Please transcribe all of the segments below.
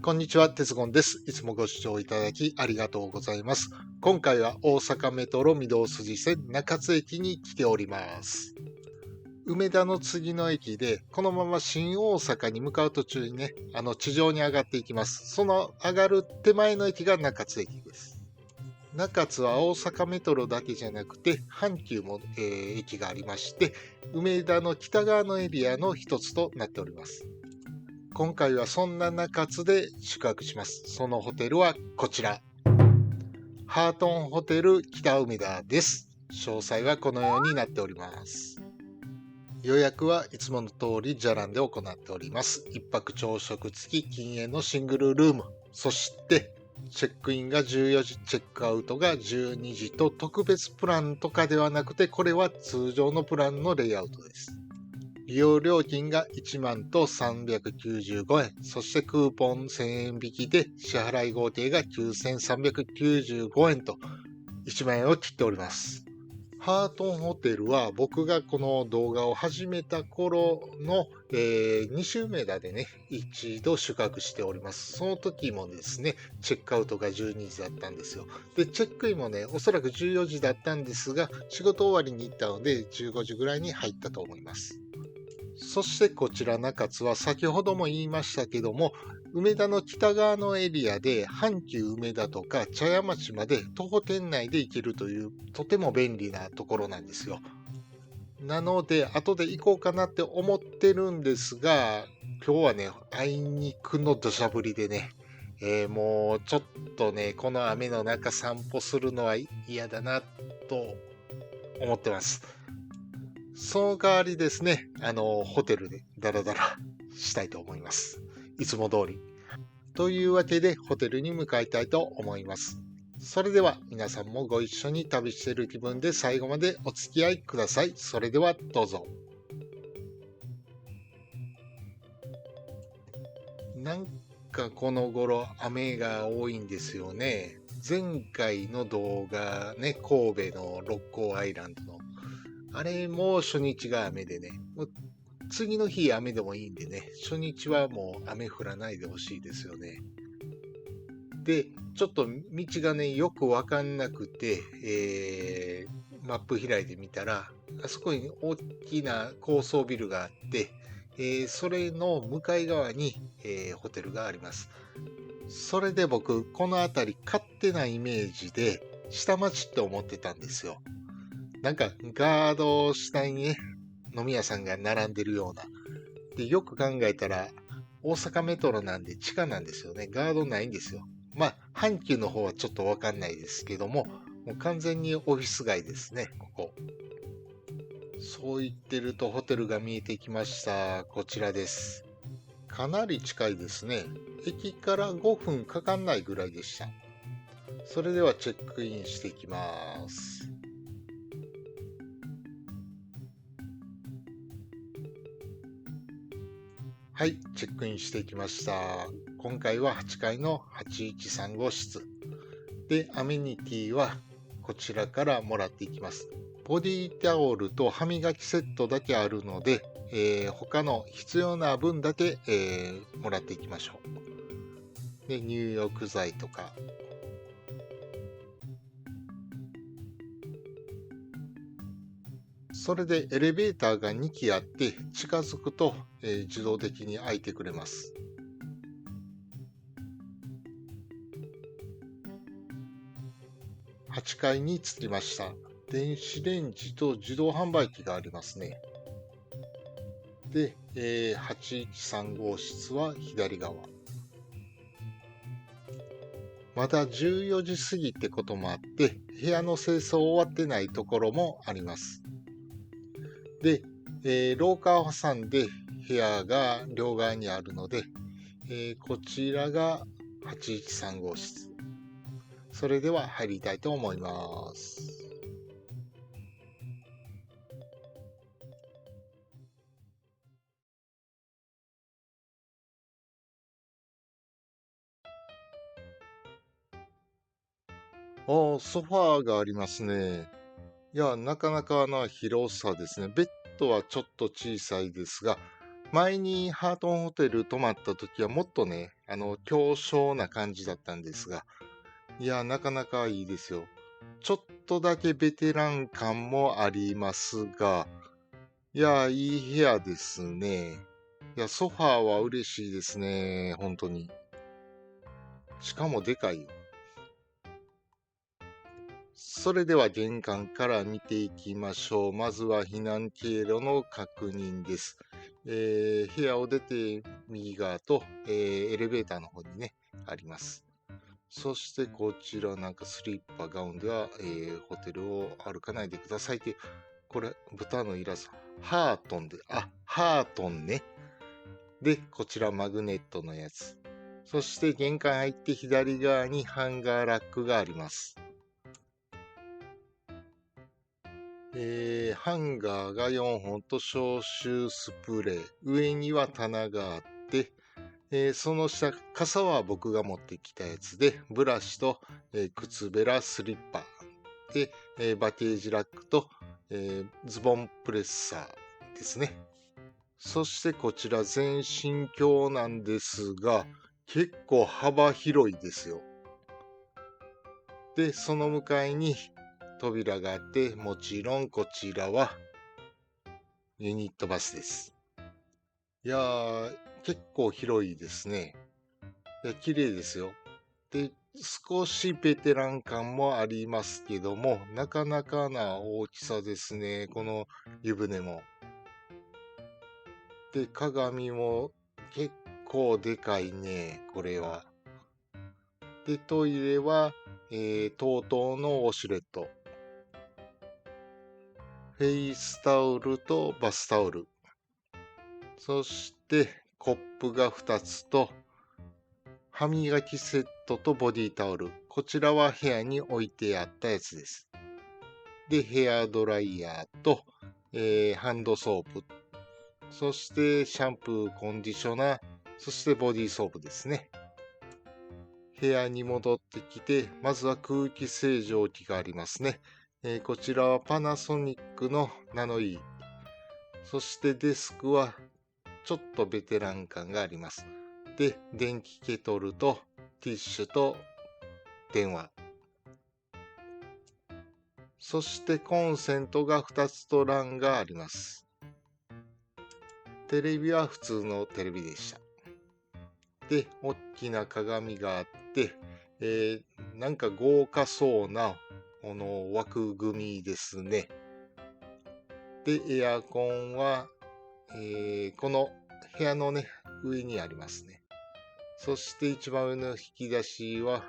こんにちは、鉄言です。いつもご視聴いただきありがとうございます。今回は大阪メトロ御堂筋線中津駅に来ております。梅田の次の駅で、このまま新大阪に向かう途中にね、地上に上がっていきます。その上がる手前の駅が中津駅です。中津は大阪メトロだけじゃなくて、阪急も、駅がありまして、梅田の北側のエリアの一つとなっております。今回はそんな中津で宿泊します。そのホテルはこちら。ハートンホテル北梅田です。詳細はこのようになっております。予約はいつもの通りじゃらんで行っております。一泊朝食付き禁煙のシングルルーム。そしてチェックインが14時、チェックアウトが12時と特別プランとかではなくて、これは通常のプランのレイアウトです。利用料金が1万と395円、そしてクーポン1000円引きで支払い合計が9395円と1万円を切っております。ハートンホテルは僕がこの動画を始めた頃の、2週目だでね、一度宿泊しております。その時もですね、チェックアウトが12時だったんですよ。で、チェックインもね、おそらく14時だったんですが、仕事終わりに行ったので15時ぐらいに入ったと思います。そしてこちら中津は先ほども言いましたけども、梅田の北側のエリアで阪急梅田とか茶屋町まで徒歩圏内で行けるというとても便利なところなんですよ。なので後で行こうかなって思ってるんですが、今日はね、あいにくの土砂降りでね、もうちょっとね、この雨の中散歩するのは嫌だなと思ってます。その代わりですね、ホテルでダラダラしたいと思います。いつも通り。というわけで、ホテルに向かいたいと思います。それでは、皆さんもご一緒に旅している気分で最後までお付き合いください。それでは、どうぞ。なんかこの頃、雨が多いんですよね。前回の動画ね、神戸の六甲アイランドのあれも初日が雨でね、もう次の日雨でもいいんでね、初日はもう雨降らないでほしいですよね。で、ちょっと道がね、よくわかんなくて、マップ開いてみたら、あそこに大きな高層ビルがあって、それの向かい側に、ホテルがあります。それで僕、この辺り勝手なイメージで、下町って思ってたんですよ。なんかガード下にね、飲み屋さんが並んでるような。で、よく考えたら、大阪メトロなんで地下なんですよね。ガードないんですよ。まあ、阪急の方はちょっとわかんないですけども、もう完全にオフィス街ですね、ここ。そう言ってるとホテルが見えてきました。こちらです。かなり近いですね。駅から5分かかんないぐらいでした。それではチェックインしていきます。はい、チェックインしていきました。今回は8階の813号室。で、アメニティはこちらからもらっていきます。ボディタオルと歯磨きセットだけあるので、他の必要な分だけ、もらっていきましょう。で、入浴剤とか。それでエレベーターが2機あって近づくと、自動的に開いてくれます。8階に着きました。電子レンジと自動販売機がありますね。で、813号室は左側。まだ14時過ぎってこともあって、部屋の清掃終わってないところもあります。で、廊下を挟んで部屋が両側にあるので、こちらが813号室。それでは入りたいと思います。ソファーがありますね。いや、なかなかな広さですね。ベッドはちょっと小さいですが、前にハートンホテル泊まった時はもっとね、狭小な感じだったんですが、いや、なかなかいいですよ。ちょっとだけベテラン感もありますが、いや、いい部屋ですね。いや、ソファーは嬉しいですね。本当に。しかもでかいよ。それでは玄関から見ていきましょう。まずは避難経路の確認です。部屋を出て右側と、エレベーターの方にね、あります。そしてこちらなんかスリッパ、ガウンでは、ホテルを歩かないでくださいっていう、これ豚のイラスト。ハートンで、ハートンね。で、こちらマグネットのやつ。そして玄関入って左側にハンガーラックがあります。ハンガーが4本と消臭スプレー。上には棚があって、その下、傘は僕が持ってきたやつで、ブラシと、靴べら、スリッパで、バケージラックと、ズボンプレッサーですね。そしてこちら全身鏡なんですが、結構幅広いですよ。で、その向かいに扉があって、もちろんこちらはユニットバスです。いやー、結構広いですね。いや、綺麗ですよ。で、少しベテラン感もありますけども、なかなかな大きさですね。この湯船も。で、鏡も結構でかいね。これは。で、トイレは、TOTO のウォシュレット。フェイスタオルとバスタオル。そして、コップが2つと、歯磨きセットとボディタオル。こちらは部屋に置いてあったやつです。で、ヘアドライヤーと、ハンドソープ。そして、シャンプー、コンディショナー。そして、ボディーソープですね。部屋に戻ってきて、まずは空気清浄機がありますね。こちらはパナソニックのナノイー。そしてデスクはちょっとベテラン感があります。で、電気ケトルとティッシュと電話。そしてコンセントが2つと LAN があります。テレビは普通のテレビでした。で、大きな鏡があって、なんか豪華そうなこの枠組みですね。で、エアコンは、この部屋のね、上にありますね。そして一番上の引き出しは、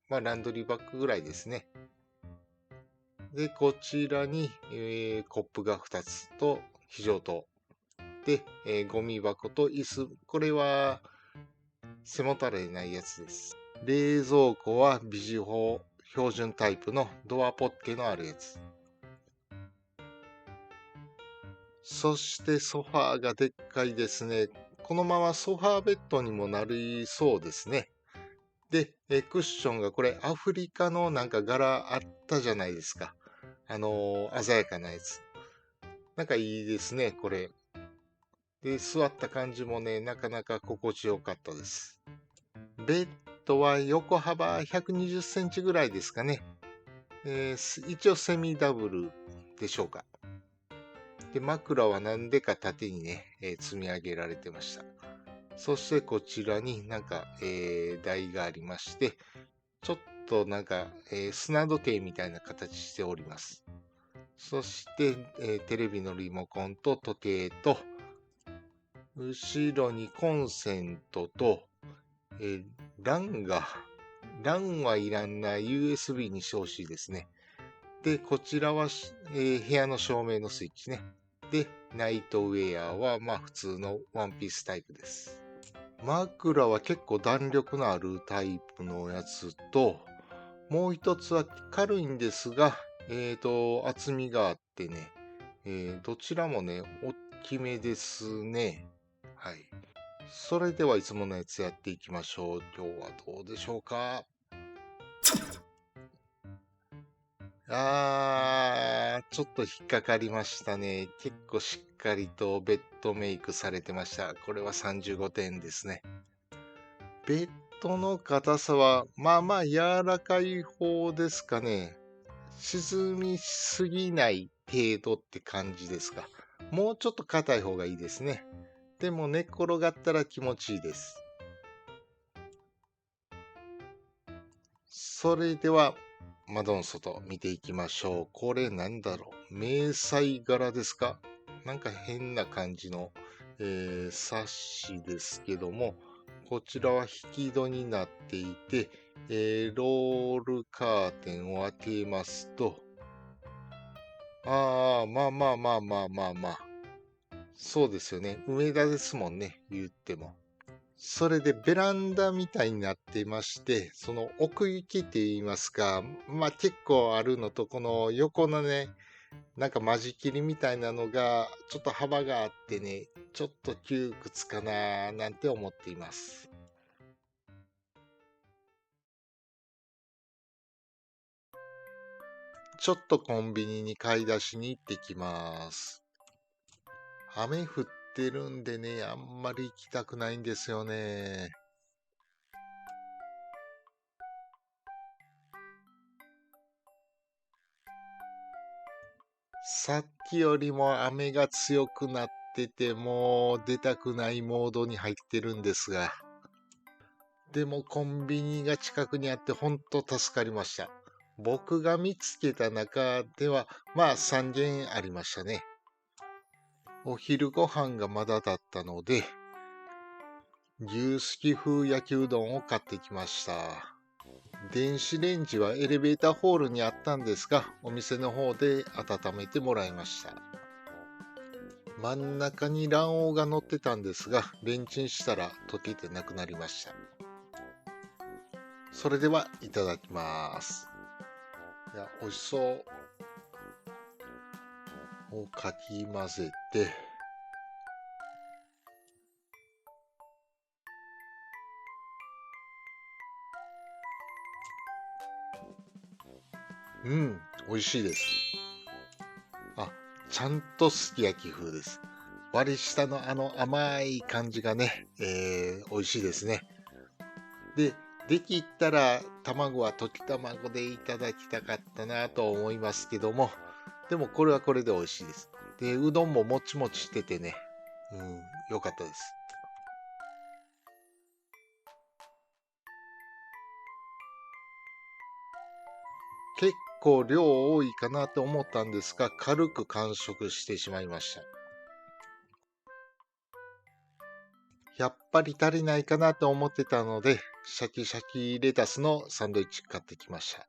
ランドリーバッグぐらいですね。で、こちらに、コップが2つと非常灯。で、ゴミ箱と椅子。これは背もたれないやつです。冷蔵庫はビジホ標準タイプのドアポッケのあるやつ。そしてソファーがでっかいですね。このままソファーベッドにもなりそうですね。で、クッションがこれアフリカのなんか柄あったじゃないですか。鮮やかなやつ。なんかいいですね、これ。で、座った感じもね、なかなか心地よかったです。ベッドは横幅120センチぐらいですかね。一応セミダブルでしょうか。で、枕はなんでか縦にね、積み上げられてました。そしてこちらになんか、台がありまして、ちょっとなんか、砂時計みたいな形しております。そして、テレビのリモコンと時計と、後ろにコンセントと、えー、ランが、ランはいらんな USB にしてほしいですね。で、こちらは、部屋の照明のスイッチね。で、ナイトウェアは、まあ普通のワンピースタイプです。枕は結構弾力のあるタイプのやつと、もう一つは軽いんですが、厚みがあってね、どちらもね、大きめですね。はい。それではいつものやつやっていきましょう。今日はどうでしょうか。いちょっと引っかかりましたね。結構しっかりとベッドメイクされてました。これは35点ですね。ベッドの硬さは、まあまあ柔らかい方ですかね。沈みすぎない程度って感じですか。もうちょっと硬い方がいいですね。でも寝っ転がったら気持ちいいです。それでは、窓の外見ていきましょう。これなんだろう。迷彩柄ですか？なんか変な感じの、サッシですけども、こちらは引き戸になっていて、ロールカーテンを開けますと、まあまあまあまあまあまあ。そうですよね。梅田ですもんね、言っても。それでベランダみたいになっていまして、その奥行きって言いますか、まあ結構あるのと、この横のね、なんか間仕切りみたいなのが、ちょっと幅があってね、ちょっと窮屈かななんて思っています。ちょっとコンビニに買い出しに行ってきます。雨降ってるんでね、あんまり行きたくないんですよね。さっきよりも雨が強くなってて、もう出たくないモードに入ってるんですが、でもコンビニが近くにあって本当助かりました。僕が見つけた中では、まあ3軒ありましたね。お昼ご飯がまだだったので、牛すき風焼きうどんを買ってきました。電子レンジはエレベーターホールにあったんですが、お店の方で温めてもらいました。真ん中に卵黄が乗ってたんですが、レンチンしたら溶けてなくなりました。それではいただきます。いや、美味しそう。をかき混ぜて、うん、美味しいです。あ、ちゃんとすき焼き風です。割り下のあの甘い感じがね、美味しいですね。で、できたら卵は溶き卵でいただきたかったなと思いますけども、でもこれはこれで美味しいです。で、うどんももちもちしててね、うん、よかったです。結構量多いかなと思ったんですが、軽く完食してしまいました。やっぱり足りないかなと思ってたので、シャキシャキレタスのサンドイッチ買ってきました。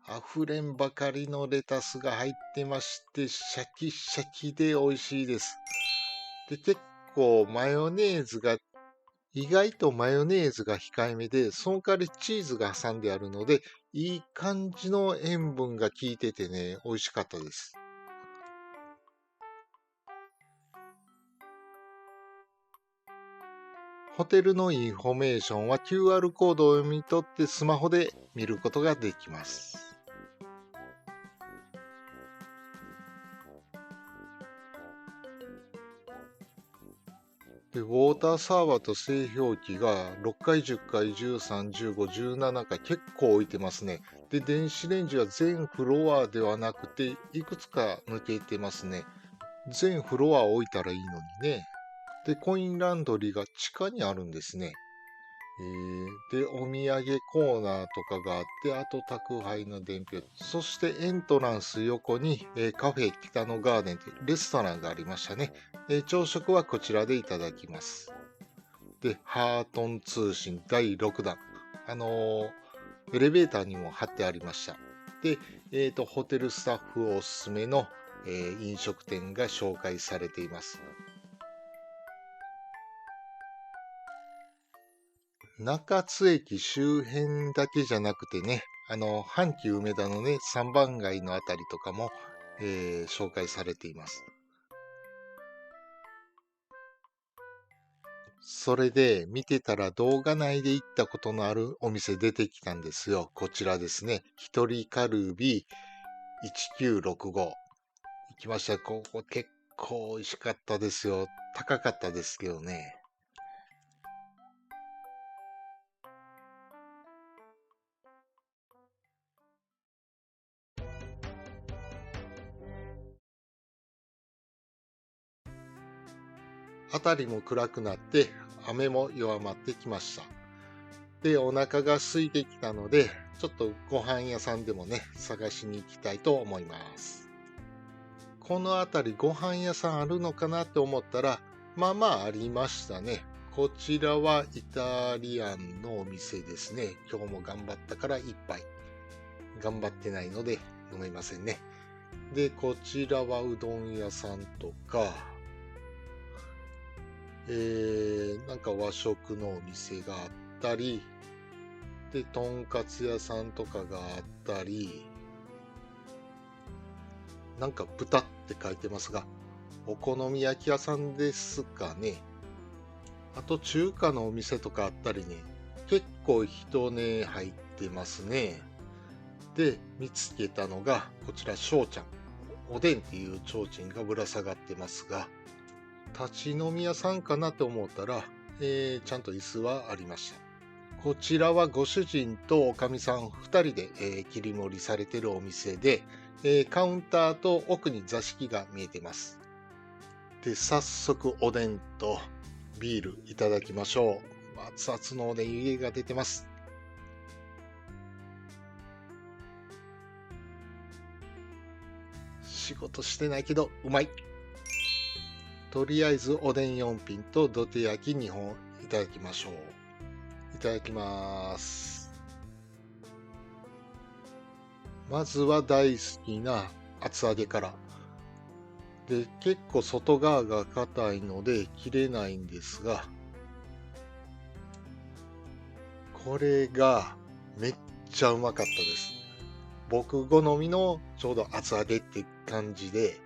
溢れんばかりのレタスが入ってまして、シャキシャキで美味しいです。で、結構マヨネーズが、意外とマヨネーズが控えめで、その代わりチーズが挟んであるので、いい感じの塩分が効いててね、美味しかったです。ホテルのインフォメーションは QR コードを読み取ってスマホで見ることができます。で、ウォーターサーバーと製氷機が6回、10回、13、15、17回結構置いてますね。で、電子レンジは全フロアではなくて、いくつか抜けてますね。全フロア置いたらいいのにね。で、コインランドリーが地下にあるんですね。で、お土産コーナーとかがあって、あと宅配の伝票。そしてエントランス横に、カフェ北のガーデンというレストランがありましたね。朝食はこちらでいただきます。で、ハートン通信第6弾。エレベーターにも貼ってありました。で、ホテルスタッフおすすめの、飲食店が紹介されています。中津駅周辺だけじゃなくてね、阪急梅田のね、三番街のあたりとかも、紹介されています。それで見てたら動画内で行ったことのあるお店出てきたんですよ。こちらですね。一人カルビ1965。行きました。ここ結構美味しかったですよ。高かったですけどね。辺りも暗くなって雨も弱まってきました。で、お腹が空いてきたので、ちょっとご飯屋さんでもね、探しに行きたいと思います。この辺りご飯屋さんあるのかなって思ったら、まあまあありましたね。こちらはイタリアンのお店ですね。今日も頑張ったから一杯。頑張ってないので飲めませんね。で、こちらはうどん屋さんとか、なんか和食のお店があったり、で、とんかつ屋さんとかがあったり、なんか豚って書いてますが、お好み焼き屋さんですかね。あと中華のお店とかあったりね、結構人ね入ってますね。で、見つけたのが、こちら翔ちゃん。おでんっていう提灯がぶら下がってますが、立ち飲み屋さんかなと思ったら、ちゃんと椅子はありました。こちらはご主人とおかみさん2人で、切り盛りされているお店で、カウンターと奥に座敷が見えています。で、早速おでんとビールいただきましょう。熱々のおでん湯気が出てます。仕事してないけどうまい。とりあえずおでん4品と土手焼き2本いただきましょう。いただきます。まずは大好きな厚揚げから。で、結構外側が硬いので切れないんですが、これがめっちゃうまかったです。僕好みのちょうど厚揚げって感じで、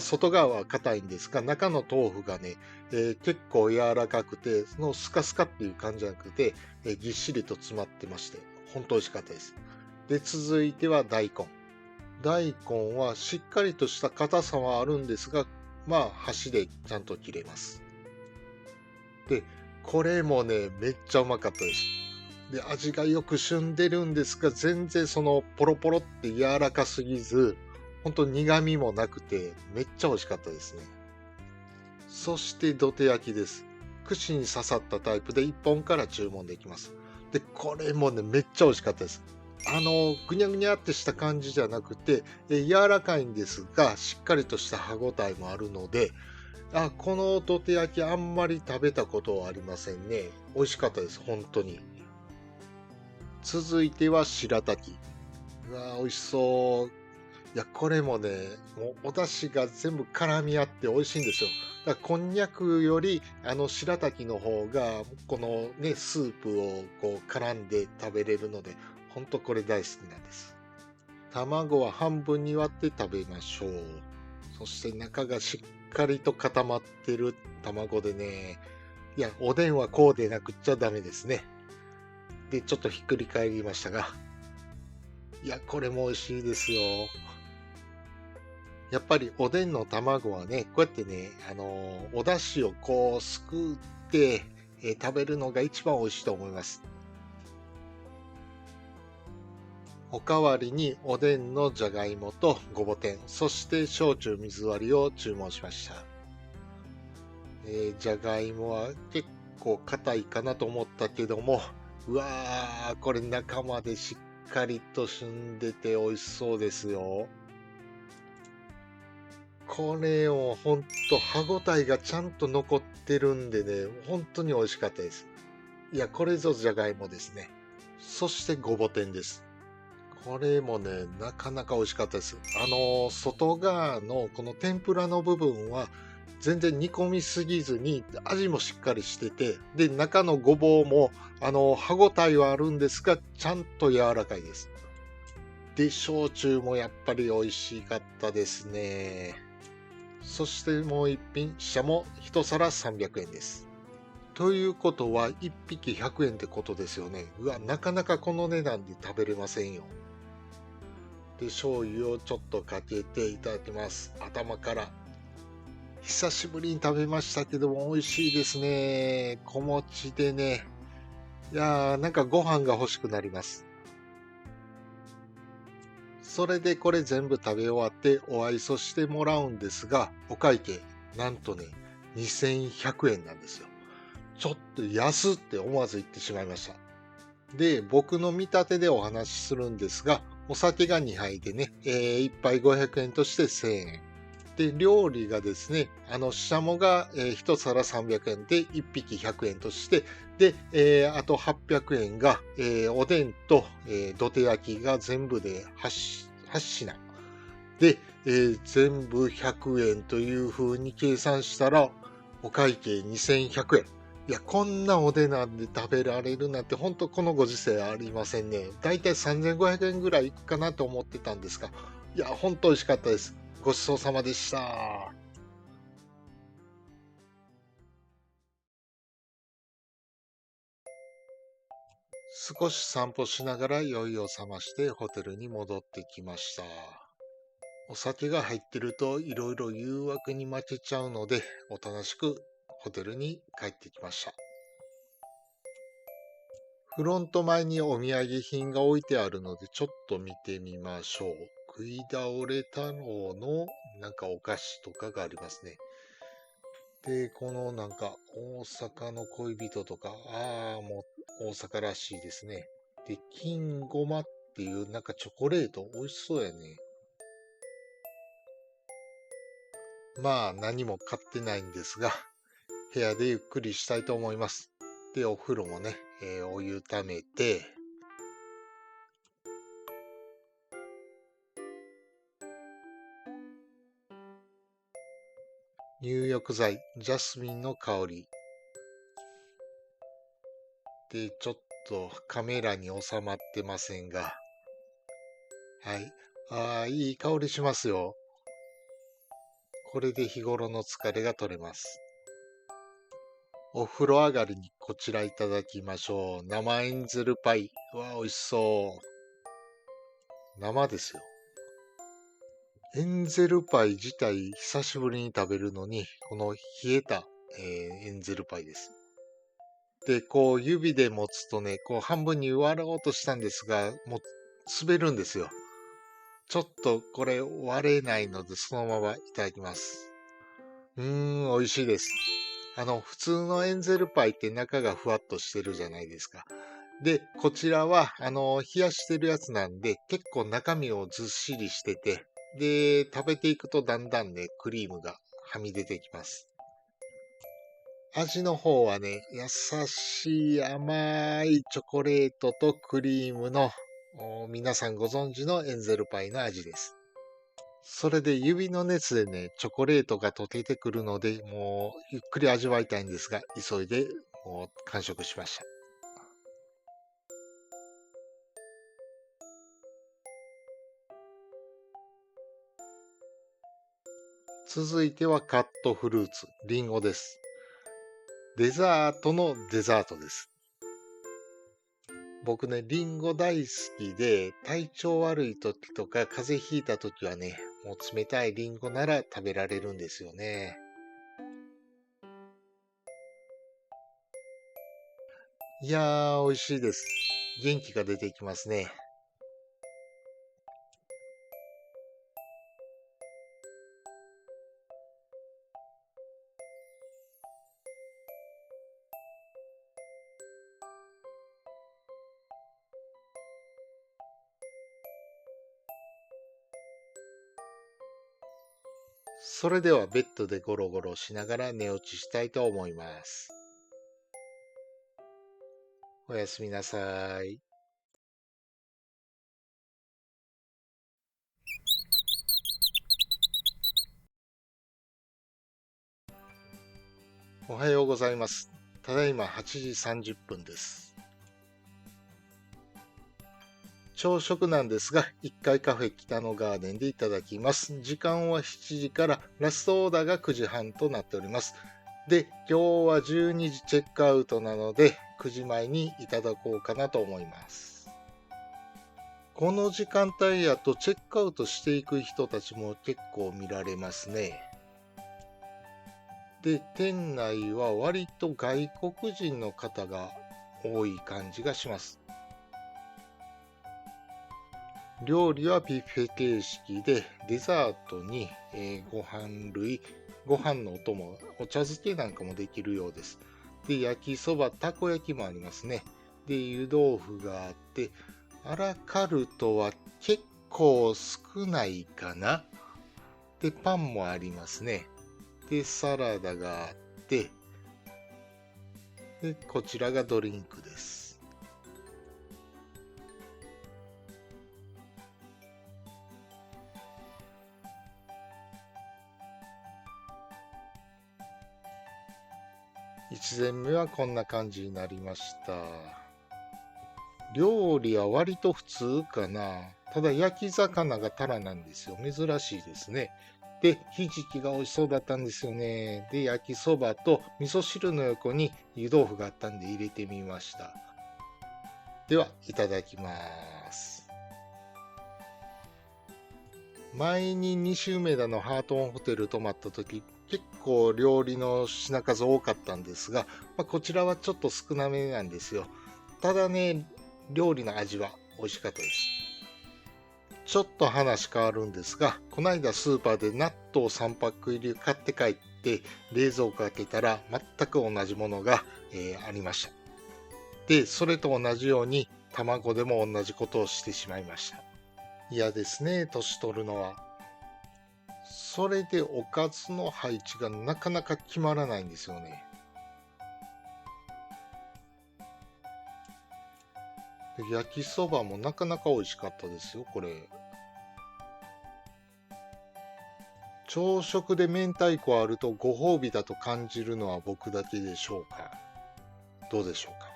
外側は硬いんですが、中の豆腐がね、結構柔らかくて、そのスカスカっていう感じじゃなくて、ぎっしりと詰まってまして、本当美味しかったです。で、続いては大根。大根はしっかりとした硬さはあるんですが、まあ箸でちゃんと切れます。で、これもね、めっちゃうまかったです。で、味がよく旬んでるんですが、全然そのポロポロって柔らかすぎず、ほんと苦味もなくて、めっちゃ美味しかったですね。そして土手焼きです。串に刺さったタイプで1本から注文できます。で、これもね、めっちゃ美味しかったです。ぐにゃぐにゃってした感じじゃなくて、柔らかいんですが、しっかりとした歯ごたえもあるので、この土手焼きあんまり食べたことはありませんね。美味しかったです、本当に。続いては白滝。うわー、美味しそう。いや、これもね、もうお出汁が全部絡み合って美味しいんですよ。だからこんにゃくより、白滝の方が、このね、スープをこう絡んで食べれるので、ほんとこれ大好きなんです。卵は半分に割って食べましょう。そして中がしっかりと固まってる卵でね、いや、おでんはこうでなくっちゃダメですね。で、ちょっとひっくり返りましたが、いや、これも美味しいですよ。やっぱりおでんの卵はね、こうやってね、お出汁をこうすくって、食べるのが一番美味しいと思います。おかわりにおでんのじゃがいもとごぼ天、そして焼酎水割りを注文しました。じゃがいもは結構硬いかなと思ったけども、うわー、これ中までしっかりと旬でて美味しそうですよ。これをほんと歯ごたえがちゃんと残ってるんでね、本当に美味しかったです。いや、これぞじゃがいもですね。そしてごぼ天です。これもね、なかなか美味しかったです。外側のこの天ぷらの部分は全然煮込みすぎずに味もしっかりしてて、で、中のごぼうも歯ごたえはあるんですが、ちゃんと柔らかいです。で、焼酎もやっぱり美味しかったですね。そしてもう一品、ししゃも一皿300円です。ということは1匹100円ってことですよね。うわ、なかなかこの値段で食べれませんよ。で、醤油をちょっとかけていただきます。頭から。久しぶりに食べましたけども美味しいですね。小餅でね。いやー、なんかご飯が欲しくなります。それでこれ全部食べ終わってお愛想してもらうんですが、お会計、なんとね、2100円なんですよ。ちょっと安って思わず言ってしまいました。で、僕の見立てでお話しするんですが、お酒が2杯でね、1杯500円として1000円。で、料理がですね、シシャモが、1皿300円で1匹100円として、で、あと800円が、おでんと、土手焼きが全部で8品。で、全部100円という風に計算したら、お会計2100円。いや、こんなおでなんで食べられるなんて、本当このご時世ありませんね。だいたい3500円ぐらいいくかなと思ってたんですが、いや、本当美味しかったです。ごちそうさまでした。少し散歩しながら酔いを覚ましてホテルに戻ってきました。お酒が入ってるといろいろ誘惑に負けちゃうので、おとなしくホテルに帰ってきました。フロント前にお土産品が置いてあるのでちょっと見てみましょう。食い倒れ太郎のなんかお菓子とかがありますね。で、このなんか大阪の恋人とか、もう大阪らしいですね。で、金ごまっていうなんかチョコレート美味しそうやね。まあ何も買ってないんですが、部屋でゆっくりしたいと思います。で、お風呂もね、お湯ためて、入浴剤、ジャスミンの香り。で、ちょっとカメラに収まってませんが、はい。いい香りしますよ。これで日頃の疲れが取れます。お風呂上がりにこちらいただきましょう。生エンゼルパイ。うわ、美味しそう。生ですよ。エンゼルパイ自体久しぶりに食べるのに、この冷えた、エンゼルパイです。で、こう指で持つとね、こう半分に割ろうとしたんですが、もう滑るんですよ。ちょっとこれ割れないのでそのままいただきます。美味しいです。普通のエンゼルパイって中がふわっとしてるじゃないですか。で、こちらは、冷やしてるやつなんで、結構中身をずっしりしてて、で、食べていくとだんだんね、クリームがはみ出てきます。味の方はね、優しい甘いチョコレートとクリームの、皆さんご存知のエンゼルパイの味です。それで指の熱でね、チョコレートが溶けてくるので、もうゆっくり味わいたいんですが、急いでもう完食しました。続いてはカットフルーツ、リンゴです。デザートのデザートです。僕ね、リンゴ大好きで、体調悪い時とか風邪ひいた時はね、もう冷たいリンゴなら食べられるんですよね。いやー、美味しいです。元気が出てきますね。それではベッドでゴロゴロしながら寝落ちしたいと思います。おやすみなさい。おはようございます。ただいま8時30分です。朝食なんですが、1階カフェ北のガーデンでいただきます。時間は7時から、ラストオーダーが9時半となっております。で、今日は12時チェックアウトなので、9時前にいただこうかなと思います。この時間帯やとチェックアウトしていく人たちも結構見られますね。で、店内は割と外国人の方が多い感じがします。料理はビュッフェ形式で、デザートに、ご飯類、ご飯のお供、お茶漬けなんかもできるようです。で、焼きそば、たこ焼きもありますね。で、湯豆腐があって、アラカルトは結構少ないかな。で、パンもありますね。で、サラダがあって、で、こちらがドリンクです。1膳目はこんな感じになりました。料理は割と普通かな。ただ焼き魚がタラなんですよ。珍しいですね。で、ひじきが美味しそうだったんですよね。で、焼きそばと味噌汁の横に湯豆腐があったんで入れてみました。では、いただきます。前に西梅田のハートンホテル泊まった時、結構料理の品数多かったんですが、こちらはちょっと少なめなんですよ。ただね、料理の味は美味しかったです。ちょっと話変わるんですが、この間スーパーで納豆3パック入り買って帰って冷蔵庫開けたら全く同じものが、ありました。で、それと同じように卵でも同じことをしてしまいました。嫌ですね、年取るのは。それでおかずの配置がなかなか決まらないんですよね。で焼きそばもなかなか美味しかったですよ、これ。朝食で明太子あるとご褒美だと感じるのは僕だけでしょうか。どうでしょうか。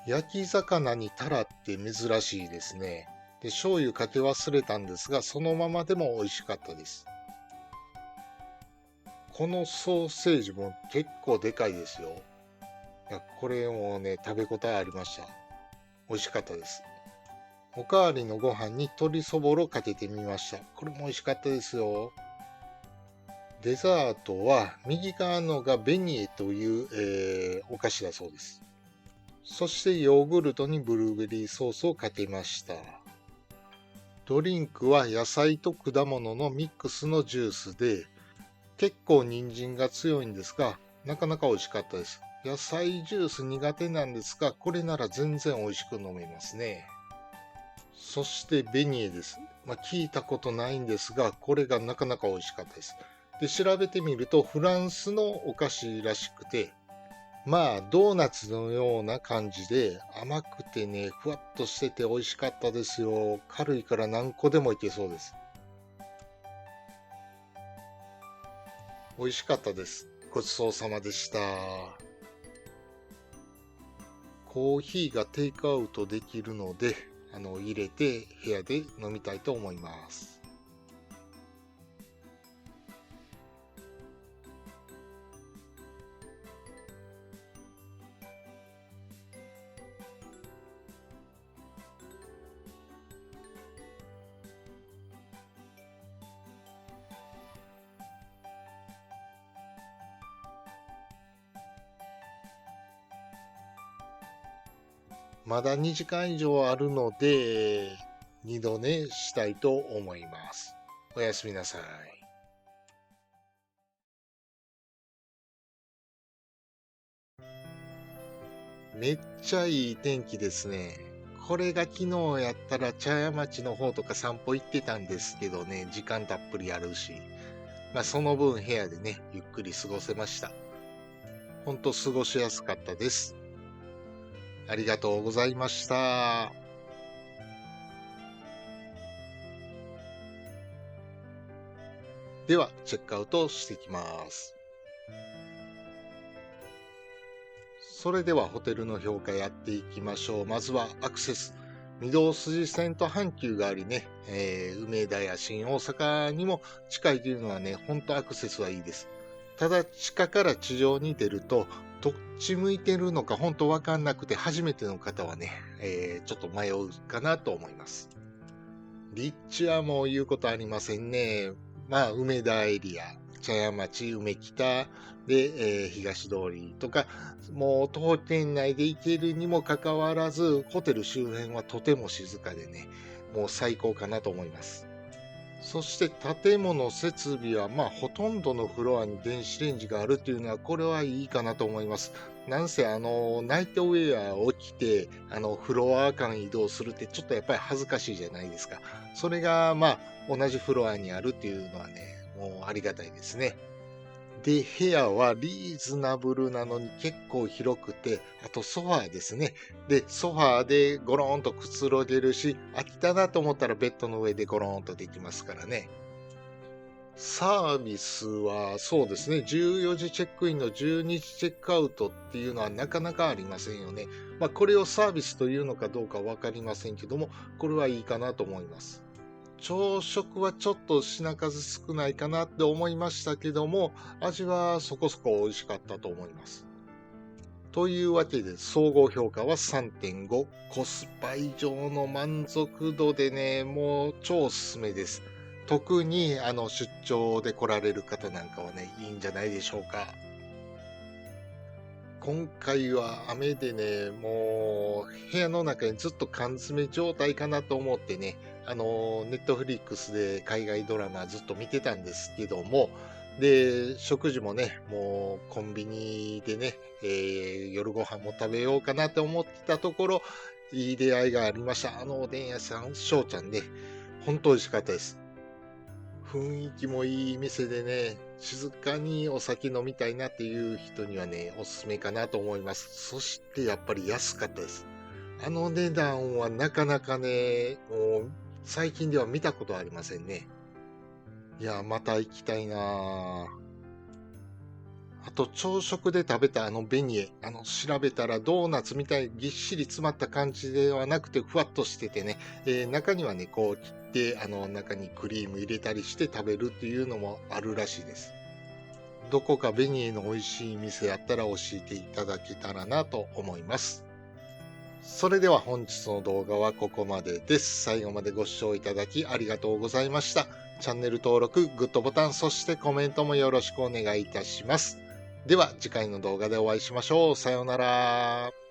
焼き魚にタラって珍しいですね。で、醤油かけ忘れたんですが、そのままでも美味しかったです。このソーセージも結構でかいですよ。いや、これもね、食べ応えありました。美味しかったです。おかわりのご飯に鶏そぼろかけてみました。これも美味しかったですよ。デザートは右側のがベニエという、お菓子だそうです。そしてヨーグルトにブルーベリーソースをかけました。ドリンクは野菜と果物のミックスのジュースで、結構人参が強いんですが、なかなか美味しかったです。野菜ジュース苦手なんですが、これなら全然美味しく飲めますね。そしてベニエです。聞いたことないんですが、これがなかなか美味しかったです。で、調べてみるとフランスのお菓子らしくて、ドーナツのような感じで甘くてね、ふわっとしてて美味しかったですよ。軽いから何個でもいけそうです。美味しかったです。ごちそうさまでした。コーヒーがテイクアウトできるので、入れて部屋で飲みたいと思います。まだ2時間以上あるので、二度寝したいと思います。おやすみなさい。めっちゃいい天気ですね。これが昨日やったら茶屋町の方とか散歩行ってたんですけどね、時間たっぷりあるし。その分部屋でね、ゆっくり過ごせました。ほんと過ごしやすかったです。ありがとうございました。では、チェックアウトしてきます。それではホテルの評価やっていきましょう。まずはアクセス。御堂筋線と阪急がありね、梅田や新大阪にも近いというのはね、ほんとアクセスはいいです。ただ地下から地上に出ると、どっち向いてるのか本当わかんなくて、初めての方はね、ちょっと迷うかなと思います。立地はもう言うことありませんね。まあ、梅田エリア、茶屋町、梅北で、東通りとか、もう徒歩圏内で行けるにもかかわらず、ホテル周辺はとても静かでね、もう最高かなと思います。そして建物設備は、まあ、ほとんどのフロアに電子レンジがあるっていうのは、これはいいかなと思います。なんせ、ナイトウェアを着て、フロア間移動するって、ちょっとやっぱり恥ずかしいじゃないですか。それが、まあ、同じフロアにあるっていうのはね、もうありがたいですね。で、部屋はリーズナブルなのに結構広くて、あとソファーですね。で、ソファーでゴローンとくつろげるし、飽きたなと思ったらベッドの上でゴローンとできますからね。サービスはそうですね、14時チェックインの12時チェックアウトっていうのはなかなかありませんよね。まあ、これをサービスというのかどうかわかりませんけども、これはいいかなと思います。朝食はちょっと品数少ないかなって思いましたけども、味はそこそこ美味しかったと思います。というわけで、総合評価は3.5。コスパ以上の満足度でね、もう超おすすめです。特に出張で来られる方なんかはね、いいんじゃないでしょうか。今回は雨でね、もう部屋の中にずっと缶詰状態かなと思ってね、ネットフリックスで海外ドラマずっと見てたんですけども、で、食事もね、もうコンビニでね、夜ご飯も食べようかなと思ってたところ、いい出会いがありました。おでん屋さん、翔ちゃんで、本当美味しかったです。雰囲気もいい店でね、静かにお酒飲みたいなっていう人にはね、おすすめかなと思います。そしてやっぱり安かったです。あの値段はなかなかね、もう最近では見たことありませんね。いや、また行きたいなぁ。あと、朝食で食べたあのベニエ、調べたらドーナツみたいにぎっしり詰まった感じではなくて、ふわっとしててね、中にはね、こう切って、中にクリーム入れたりして食べるっていうのもあるらしいです。どこかベニエの美味しい店あったら教えていただけたらなと思います。それでは本日の動画はここまでです。最後までご視聴いただきありがとうございました。チャンネル登録、グッドボタン、そしてコメントもよろしくお願いいたします。では次回の動画でお会いしましょう。さようなら。